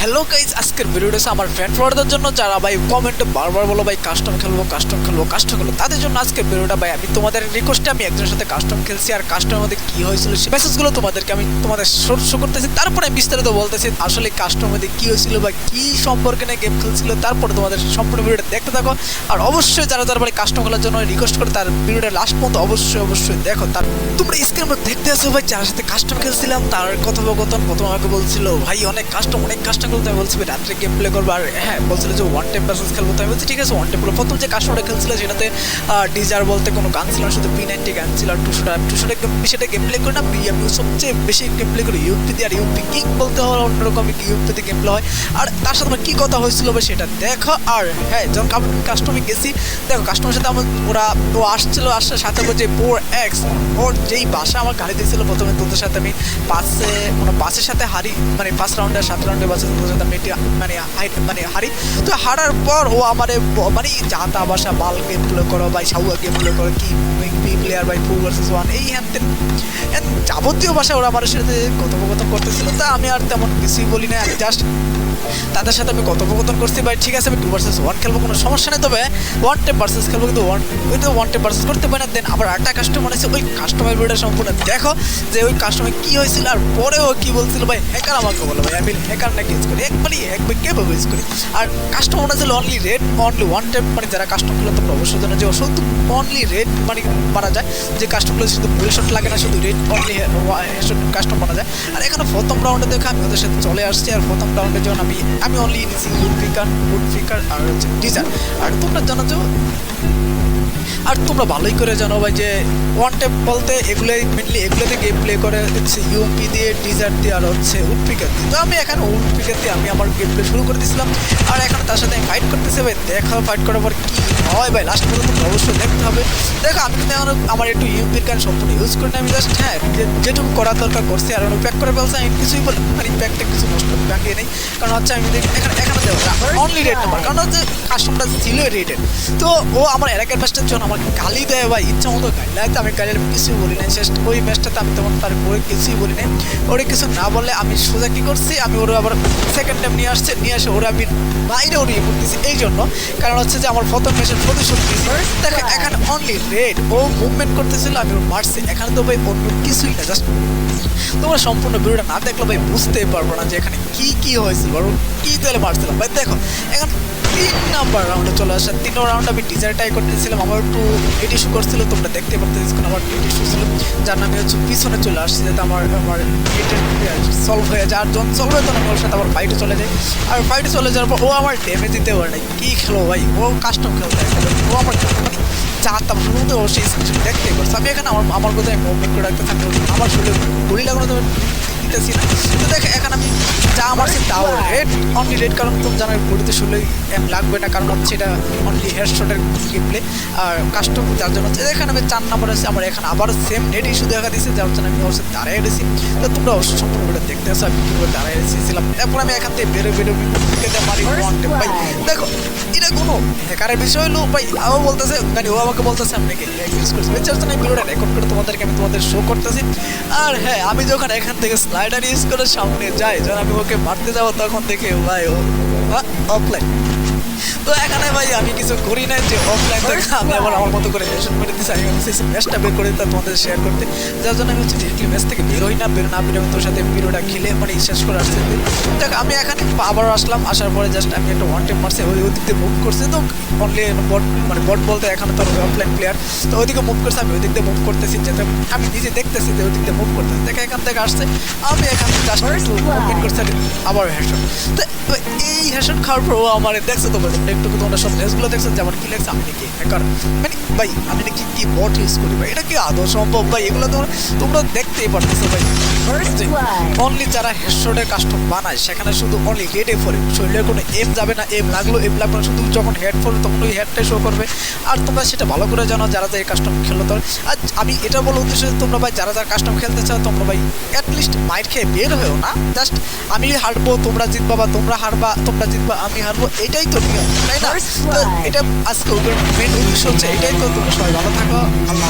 Hello guys, আজকের ভিডিওটা আমার ফ্রেন্ড ফলোয়ারদের জন্য যারা ভাই কমেন্টে বারবার বলো ভাই কাস্টম খেলবো তাদের জন্য আজকের ভিডিওটা। ভাই আমি তোমাদের রিকোয়েস্টে আমি একজনের সাথে কাস্টম খেলছি, আর কাস্টমের মধ্যে কী হয়েছিল সেই মেসেজগুলো তোমাদেরকে আমি তোমাদের শো করতেছি, তারপরে বিস্তারিত বলতেছি আসলে কাস্টমের মধ্যে কী হয়েছিল বা কী সম্পর্কে নিয়ে গেম খেলছিল। তারপরে তোমাদের সম্পূর্ণ ভিডিওটা দেখতে থাকো। আর অবশ্যই যারা যারা ভাই কাস্টম খেলার জন্য রিকোয়েস্ট করে তার ভিডিওটা লাস্ট পর্যন্ত অবশ্যই দেখো। তার তোমরা স্ক্রিনের মধ্যে দেখতে আসো ভাই যার সাথে কাস্টম খেলছিলাম তার কথোপকথন। প্রথম আমাকে বলছিল ভাই অনেক কাস্টম করতে, আমি বলছি রাত্রে গেম প্লে করবো, আর হ্যাঁ বলছিল যে ওয়ান টাইম ভার্সেস খেলবো। তো আমি বলছি ঠিক আছে ওয়ান টাইম। প্রথম যে কাস্টমটা খেলছিল সেটাতে ডিজার বলতে কোনো গান ছিল না, শুধু P90 গান ছিল। আর টুশোটা সেটা গেম প্লে করে না, আমি সবচেয়ে বেশি গেম প্লে করি ইউপি দিয়ে। আর ইউপি কিক বলতে হয় অন্যরকম ইউপিতে গেম প্লে হয়। আর তার সাথে আমার কী কথা হয়েছিল ভাই সেটা দেখো। আর হ্যাঁ যখন কাস্টমে গেছি দেখো, কাস্টমের সাথে আমার ও আসছিল, আসার সাথে যে 4X ওর যেই বাসা আমার গাড়ি দিয়েছিল প্রথমে তোদের সাথে আমি বাসের সাথে হারি, মানে 5 রাউন্ডে 7 রাউন্ডে বাসের তোদের সাথে আমি হারি। তো হারার পর ও আমার মানে যাতা বাসা বাল গেম প্লে করো ভাই, সাউয়া গেম প্লে করো, কি প্লেয়ার বাই 4 ভার্সেস 1 এই হ্যান যাবতীয় ভাষা ওরা আমার সাথে কথোপকথন করতেছিল। তা আমি আর তেমন কিছুই বলি না, আমি জাস্ট তাদের সাথে আমি কথোপকথন করছি ভাই ঠিক আছে আমি 2 ভার্সেস 1 খেলবো, কোনো সমস্যা নেই, তবে ওয়ান টাইম ভার্সেস খেলবো, কিন্তু ওয়ান টাইম ভার্সেস করতে পারি না। দেন আবার আরেকটা কাস্টমার আছে, ওই কাস্টমার ভিডিওটা সম্পূর্ণ দেখো যে ওই কাস্টমার কী হয়েছিল। আর পরেও কী বলছিল ভাই হ্যাকার আমাকে বলো ভাই, আমি হ্যাকার নাকি ইউজ করি একবারই কীভাবে ইউজ করি। আর কাস্টমার ছিল অনলি ওয়ান টাইম, মানে যারা কাস্টম খেলো তোমরা অবশ্যই জানো যে শুধু অনলি রেড মানে মারা যায়, যে কাস্টমগুলো শুধু বুল শট লাগে না, শুধু রেড অনলি কাস্টম মারা যায়। আর এখানে প্রথম রাউন্ডে দেখে আমি ওদের সাথে চলে আসছি। আর প্রথম রাউন্ডে যখন আমি অনলি নিয়েছি উড ফিকার আর হচ্ছে ডিজার। আর তোমরা জানো যে আর তোমরা ভালোই করে জানো ভাই যে ওয়ান টেপ বলতে এগুলোতে গেম প্লে করে হচ্ছে ইউপি দিয়ে, ডিজার দিয়ে আর হচ্ছে উডপিকার দিয়ে। তো আমি এখানে উডপিকার দিয়ে আমি আমার গেম প্লে শুরু করে দিয়েছিলাম। আর এখন তার সাথে আমি ফাইট করতেছি ভাই, দেখা ফাইট করার পর কী হয় ভাই লাস্ট পর্যন্ত অবশ্যই দেখতে হবে। দেখো আমি কিন্তু আমার একটু ইউপির গান সম্পূর্ণ ইউজ করি না, আমি জাস্ট হ্যাঁ যেটুকু করার দরকার করছি। আর প্যাক করে ফেলছে, আমি কিছুই বলি মানে প্যাকটা কিছু নষ্ট প্যাকিয়ে নেই, কারণ হচ্ছে আমি এখানে দেবো অনলি রেড নাম্বার, কারণ হচ্ছে কাস্টমটা ছিল রেডেড। তো ও আমার এলাকার ম্যাচটার জন্য আমার গালি দেয় ভাই, ইচ্ছা মতো গালি দেয়। তো আমি গালির কিছুই বলি নাই, শেষ ওই ম্যাচটাতে আমি তেমন তার পরে কিছুই বলি নাই। ওরে কিছু না বললে আমি সোজা কী করছি, আমি ওরা আবার সেকেন্ড টাইম নিয়ে আসে ওরা আমি বাইরে ইয়ে করতেছি এই জন্য, কারণ হচ্ছে যে আমার প্রথম ম্যাচের প্রতিশোধ দিয়েছি। দেখো এখানে অনলি রেড ও মুভমেন্ট করতেছিল, আমি ওর মারছি। এখানে তো ভাই অন্য কিছুই না, জাস্ট তোমরা সম্পূর্ণ ভিডিওটা না দেখলে ভাই বুঝতেই পারবো না যে এখানে কী হয়েছিল আর কী তেলে মারছিলাম ভাই। দেখো এখন 3 নাম্বার রাউন্ডে চলে আসা। 3 নম্বর রাউন্ডে আমি ডিজার ট্রাই করতেছিলাম, আমার একটু নেট ইস্যু করছিল, তোমরা দেখতে পারতেছি আমার নেট ইস্যু ছিল, যার নামে হচ্ছে পিছনে চলে আসছে যাতে আমার নেটের সলভ হয়ে যায়। আর যখন সলভ হয়ে তখন আমি ওর সাথে আবার ফাইটে চলে যাই। আর ফাইটে চলে যাওয়ার পর ও আমার ড্যামেজ দিতে পারে নাই। কী খেলো ভাই, ও কাস্টম খেলতে ও আমার মানে চারটা শুরুতে ও সেই স্ক্রিনশট দেখতে করছে। আমি এখানে আমার কোথায় মুভমেন্ট করে রাখতে থাকতে আমার শরীরে গুলি লাগানো তো দিতেছি না। তো দেখে এখন আমি যা মারছি তাও রেড অনলি রেড, কারণ তুমি জানো বডিতে শুনলেই এম লাগবে না, কারণ হচ্ছে এটা অনলি হেডশটের গেম প্লে। আর কাস্টম যার জন্য হচ্ছে এখানে আমি 4 নাম্বার আছে, আমার এখানে আবার সেম নেট ইস্যু দেখা দিয়েছে, যার জন্য আমি ওর সাথে দাঁড়াই গেছি। তো তোমরা অবশ্যই সম্পূর্ণ ভিডিও দেখতে আসো আমি কীভাবে দাঁড়াই এসেছিলাম। তারপর আমি এখান থেকে বেরো মারি ওয়ান টেপ ভাই। দেখো এটা কোনো হ্যাকারের বিষয় হলো ভাই, ও বলতেছে মানে ও আমাকে বলতেছে আপনাকে ইউজ করছি, যার জন্য এই ভিডিওটা রেকর্ড করে আমি তোমাদের শো করতেছি। আর হ্যাঁ আমি যখন এখান থেকে স্লাইডার ইউজ করে সামনে যাই, যখন আমি ওকে মারতে যাবো তখন দেখে ভাই ও অফলাইন। তো এখানে ভাই আমি কিছু করি না যে অফলাইন থেকে আমি আবার আমার মতো করে মেশন করে দিচ্ছি। আমি হচ্ছে ম্যাচটা বের করে তা তোমাদের শেয়ার করতে, যার জন্য আমি হচ্ছে ডিরেক্টলি ম্যাচ থেকে বেরোই না বের আমি তোর সাথে ভিডিওটা খেলে মানে শেষ করে আসতে। দেখ আমি এখানে আবার আসলাম, আসার পরে জাস্ট আমি একটা ওয়ান টেপ মারছি, ওই দিকে মুভ করছে। তো অনলি বট বলতে এখানে তো অফলাইন প্লেয়ার, তো ওইদিকে মুভ করছে, আমি ওই দিক দিয়ে মুভ করতেছি যাতে আমি নিজে দেখতেছি যে ওই দিক দিয়ে মুভ করতেছি। দেখে এখান থেকে আসছে, আমি এখান থেকে জাস্ট একটু মুভমেন্ট করছি আবার হেডশট। তো এই হেডশট খাওয়ার পর ও আমার দেখছে তো একটু তোমরা সব ড্রেসগুলো দেখছো যেমন কি লেগছে আমি নাকি হ্যাকার, মানে ভাই আমি নাকি কি বট ইউজ করি ভাই, এটা কি আদৌ সম্ভব ভাই? এগুলো তোমরা দেখতেই পারতেছো ভাই। অনলি যারা হেডশটের কাস্টম বানায় সেখানে শুধু অনলি রেডে ফোরে, শরীরের কোনো এম যাবে না, এম লাগবে না, শুধু যখন হেড ফোরে তখন ওই হেডটাই শো করবে। আর তোমরা সেটা ভালো করে জানো যারা এই কাস্টম খেলো। তো আর আমি এটা বলার উদ্দেশ্য তোমরা ভাই যারা কাস্টম খেলতে চাও তোমরা ভাই অ্যাটলিস্ট মাইট খেয়ে বের হয়েও না, জাস্ট আমি হারবো তোমরা জিতবা বা তোমরা হারবা তোমরা জিতবা আমি হারবো, এটাই তো নিয়ম তাই না? তো এটা আজকে মেন উদ্দেশ্য হচ্ছে এটাই। তো তোমরা সবাই ভালো থাকো, আল্লাহ।